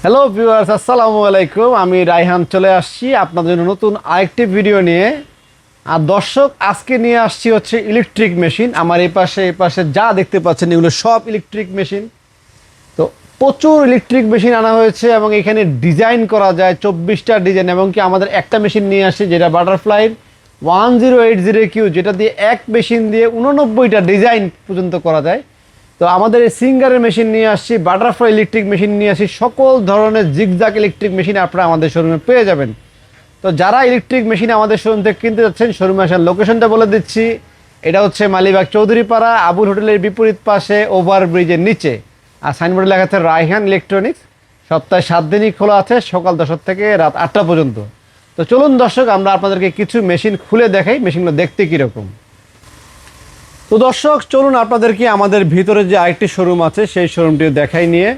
Hello viewers, আসসালামু আলাইকুম। আমি রায়হান চলে আসছি আপনাদের জন্য নতুন আরেকটি ভিডিও নিয়ে। আর দর্শক, আজকে নিয়ে আসছি হচ্ছে ইলেকট্রিক মেশিন। আমার এই পাশে যা দেখতে পাচ্ছেন এগুলো সব ইলেকট্রিক মেশিন। তো প্রচুর ইলেকট্রিক মেশিন আনা হয়েছে এবং এখানে ডিজাইন করা যায় 24টা ডিজাইন, এবং কি আমাদের একটা মেশিন নিয়ে আসছি যেটা বাটারফ্লাই 1080Q, যেটা দিয়ে এক মেশিন দিয়ে 89টা ডিজাইন পর্যন্ত করা যায়। তো আমাদের এই সিঙ্গারের মেশিন নিয়ে আসছি, বাটারফ্লাই ইলেকট্রিক মেশিন নিয়ে আসছি, সকল ধরনের জিগজাগ ইলেকট্রিক মেশিন আপনারা আমাদের শোরুমে পেয়ে যাবেন। তো যারা ইলেকট্রিক মেশিন আমাদের শোরুম থেকে কিনতে যাচ্ছেন, শোরুমে আসার লোকেশনটা বলে দিচ্ছি। এটা হচ্ছে মালিবাগ চৌধুরীপাড়া, আবুল হোটেলের বিপরীত পাশে, ওভারব্রিজের নিচে। আর সাইনবোর্ডে লেখা আছে রায়হান ইলেকট্রনিক্স। সপ্তাহে 7 দিনই খোলা আছে, সকাল 10 থেকে রাত 8টা পর্যন্ত। তো চলুন দর্শক, আমরা আপনাদেরকে কিছু মেশিন খুলে দেখাই, মেশিনগুলো দেখতে কীরকম। তো দর্শক চলুন আপনাদেরকে আমাদের ভিতরে যে আরেকটি শোরুম আছে সেই শোরুমটি দেখাই নিয়ে।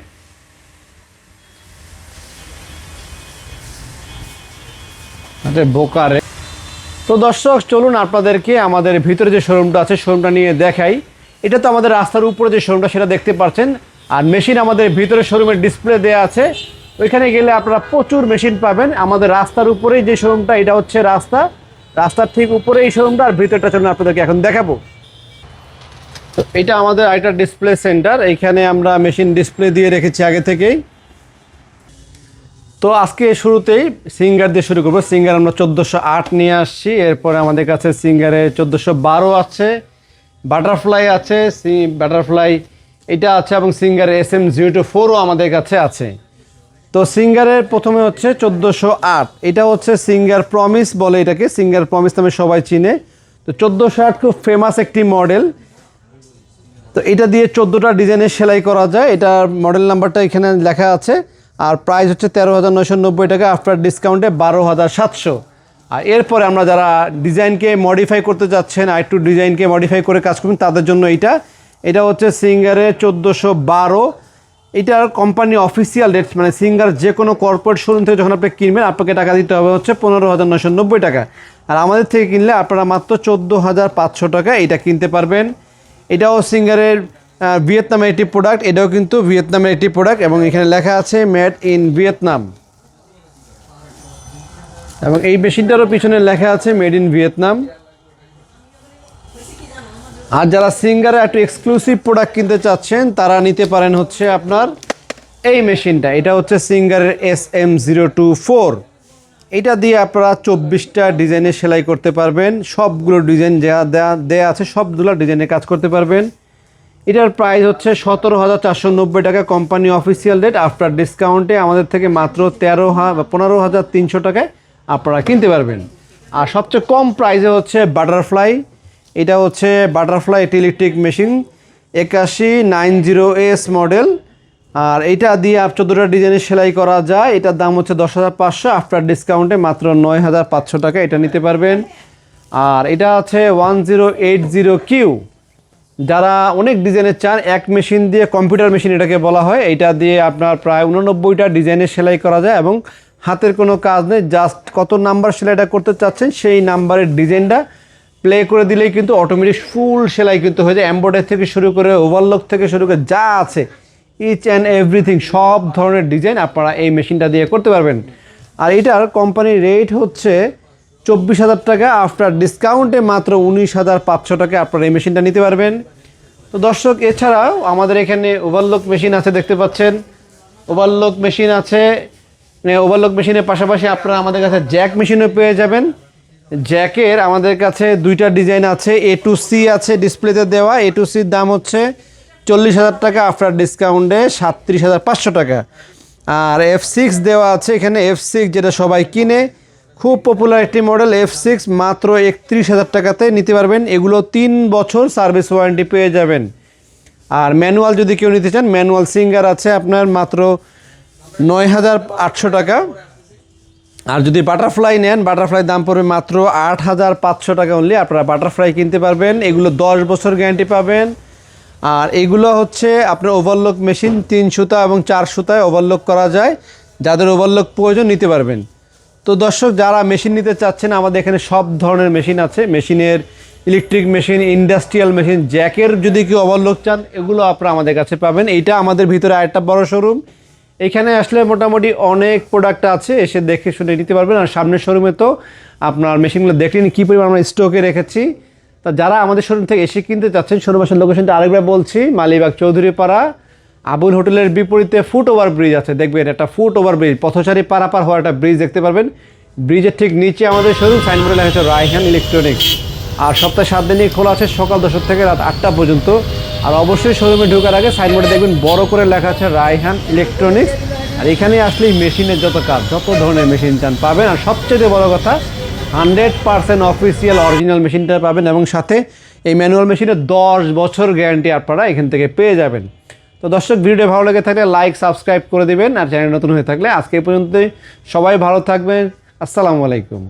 বোকারে। তো দর্শক চলুন আপনাদেরকে আমাদের ভিতরে যে শোরুমটা আছে শোরুমটা নিয়ে দেখাই। এটা তো আমাদের রাস্তার উপরে যে শোরুমটা সেটা দেখতে পাচ্ছেন, আর মেশিন আমাদের ভিতরে শোরুমের ডিসপ্লে দেওয়া আছে। ওইখানে গেলে আপনারা প্রচুর মেশিন পাবেন। আমাদের রাস্তার উপরেই যে শোরুমটা, এটা হচ্ছে রাস্তার ঠিক উপরে এই শোরুমটা, আর ভিতরটা চলুন আপনাদেরকে এখন দেখাবো। তো এটা আমাদের আরেকটা ডিসপ্লে সেন্টার, এইখানে আমরা মেশিন ডিসপ্লে দিয়ে রেখেছি আগে থেকেই। তো আজকে শুরুতেই সিঙ্গার দিয়ে শুরু করবো। সিঙ্গার আমরা 1408 নিয়ে আসছি। এরপরে আমাদের কাছে সিঙ্গারে 1412 আছে, বাটারফ্লাই আছে, বাটারফ্লাই এটা আছে, এবং সিঙ্গারে SM024ও আমাদের কাছে আছে। তো সিঙ্গারের প্রথমে হচ্ছে 1408, এটা হচ্ছে সিঙ্গার প্রমিস বলে, এটাকে সিঙ্গার প্রমিস নামে সবাই চিনে। তো 1408 খুব ফেমাস একটি মডেল। তো এটা দিয়ে 14টা ডিজাইনের সেলাই করা যায়। এটার মডেল নাম্বারটা এখানে লেখা আছে। আর প্রাইস হচ্ছে 13,990 টাকা, আফটার ডিসকাউন্টে 12,700। আর এরপরে আমরা যারা ডিজাইনকে মডিফাই করতে যাচ্ছেন, আর একটু ডিজাইনকে মডিফাই করে কাজ করবেন, তাদের জন্য এটা হচ্ছে সিঙ্গারের 1412। এটার কোম্পানি অফিসিয়াল রেট, মানে সিঙ্গার যে কোনো কর্পোরেট শোরুম থেকে যখন আপনি কিনবেন আপনাকে টাকা দিতে হবে হচ্ছে 15,990 টাকা। আর আমাদের থেকে কিনলে আপনারা মাত্র 14,500 টাকা এটা কিনতে পারবেন। এটাও সিঙ্গারের ভিয়েতনামের একটি প্রোডাক্ট, এটাও কিন্তু ভিয়েতনামের একটি প্রোডাক্ট, এবং এখানে লেখা আছে মেড ইন ভিয়েতনাম, এবং এই মেশিনটারও পিছনে লেখা আছে মেড ইন ভিয়েতনাম। আর যারা সিঙ্গারে একটু এক্সক্লুসিভ প্রোডাক্ট কিনতে চাচ্ছেন তারা নিতে পারেন হচ্ছে আপনার এই মেশিনটা। এটা হচ্ছে সিঙ্গারের SM024। এটা দিয়ে আপনারা 24টা ডিজাইনে সেলাই করতে পারবেন। সবগুলো ডিজাইন যা দেয়া আছে সবগুলো ডিজাইনে কাজ করতে পারবেন। এটার প্রাইস হচ্ছে 17,490 টাকা, কোম্পানি অফিসিয়াল রেট। আফটার ডিসকাউন্টে আমাদের থেকে মাত্র 15,300 টাকায় আপনারা কিনতে পারবেন। আর সবচেয়ে কম প্রাইসে হচ্ছে বাটারফ্লাই। এটা হচ্ছে বাটারফ্লাই একটি ইলেকট্রিক মেশিন, 8190S মডেল। আর এইটা দিয়ে 14টা ডিজাইনের সেলাই করা যায়। এটার দাম হচ্ছে 10,500, আফটার ডিসকাউন্টে মাত্র 9,500 টাকা এটা নিতে পারবেন। আর এটা আছে 1080Q। যারা অনেক ডিজাইনের চান, এক মেশিন দিয়ে, কম্পিউটার মেশিন এটাকে বলা হয়, এইটা দিয়ে আপনার প্রায় 89টা ডিজাইনের সেলাই করা যায়, এবং হাতের কোনো কাজ নেই, জাস্ট কত নাম্বার সেলাইটা করতে চাচ্ছেন সেই নাম্বারের ডিজাইনটা প্লে করে দিলেই কিন্তু অটোমেটিক ফুল সেলাই কিন্তু হয়ে যায়। এমব্রয়ডারি থেকে শুরু করে ওভারলক থেকে শুরু করে যা আছে ইচ অ্যান্ড এভরিথিং, সব ধরনের ডিজাইন আপনারা এই মেশিনটা দিয়ে করতে পারবেন। আর এটার কোম্পানির রেট হচ্ছে 24,000 টাকা, আফটার ডিসকাউন্টে মাত্র 19,500 টাকা আপনারা এই মেশিনটা নিতে পারবেন। তো দর্শক, এছাড়াও আমাদের এখানে ওভারলক মেশিন আছে, দেখতে পাচ্ছেন ওভারলক মেশিন আছে। ওভারলক মেশিনের পাশাপাশি আপনারা আমাদের কাছে জ্যাক মেশিনও পেয়ে যাবেন। জ্যাকের আমাদের কাছে 2টা ডিজাইন আছে। A2C আছে ডিসপ্লেতে দেওয়া, A2Cর দাম হচ্ছে 40,000 টাকা, আফটার ডিসকাউন্টে 37,500 টাকা। আর F6 দেওয়া আছে এখানে, F6 যেটা সবাই কিনে, খুব পপুলার একটি মডেল F6, মাত্র 31,000 টাকাতে নিতে পারবেন। এগুলো 3 বছর সার্ভিস ওয়ারেন্টি পেয়ে যাবেন। আর ম্যানুয়াল যদি কেউ নিতে চান, ম্যানুয়াল সিঙ্গার আছে আপনার মাত্র 9,800 টাকা। আর যদি বাটারফ্লাই নেন, বাটারফ্লাই দাম পড়বে মাত্র 8,500 টাকা অনলি, আপনারা বাটারফ্লাই কিনতে পারবেন। এগুলো 10 বছর গ্যারান্টি পাবেন। আর এগুলো হচ্ছে আপনার ওভারলক মেশিন, 3 সুতা এবং 4 সুতায় ওভারলক করা যায়। যাদের ওভারলক প্রয়োজন নিতে পারবেন। তো দর্শক, যারা মেশিন নিতে চাচ্ছেন, আমাদের এখানে সব ধরনের মেশিন আছে। মেশিনের ইলেকট্রিক মেশিন, ইন্ডাস্ট্রিয়াল মেশিন, জ্যাকের যদি কেউ ওভারলক চান, এগুলো আপনারা আমাদের কাছে পাবেন। এইটা আমাদের ভিতরে আরেকটা বড় শোরুম। এখানে আসলে মোটামুটি অনেক প্রোডাক্ট আছে, এসে দেখে শুনে নিতে পারবেন। আর সামনের শোরুমে তো আপনার মেশিনগুলো দেখলেন কী পরিমাণ আমরা স্টকে রেখেছি। তা যারা আমাদের শোরুম থেকে এসে কিনতে চাচ্ছেন, শোরুমের লোকেশনটা আরেকবার বলছি, মালিবাগ চৌধুরীপাড়া আবুল হোটেলের বিপরীতে ফুট ওভার ব্রিজ আছে, দেখবেন একটা ফুট ওভার ব্রিজ, পথচারী পারাপার হওয়ার একটা ব্রিজ দেখতে পারবেন। ব্রিজের ঠিক নিচে আমাদের শোরুম, সাইনবোর্ডে লেখা আছে রায়হান ইলেকট্রনিক্স। আর সপ্তাহে 7 দিনই খোলা আছে, সকাল 10টা থেকে রাত 8টা পর্যন্ত। আর অবশ্যই শোরুমে ঢোকার আগে সাইনবোর্ডে দেখবেন বড় করে লেখা আছে রায়হান ইলেকট্রনিক্স। আর এখানে আসলেই মেশিনের যত কাজ, যত ধরনের মেশিন চান পাবেন। আর সবচেয়ে বড় কথা, 100% অফিসিয়াল অরিজিনাল মেশিনটা পাবেন, এবং সাথে এই ম্যানুয়াল মেশিনের 10 বছর গ্যারান্টি আপনারা এখান থেকে পেয়ে যাবেন। তো দর্শক, ভিডিও ভালো লেগে থাকলে লাইক সাবস্ক্রাইব করে দিবেন। আর চ্যানেল নতুন হয়ে থাকলে আজকে এই পর্যন্তই। সবাই ভালো থাকবেন। আসসালামু আলাইকুম।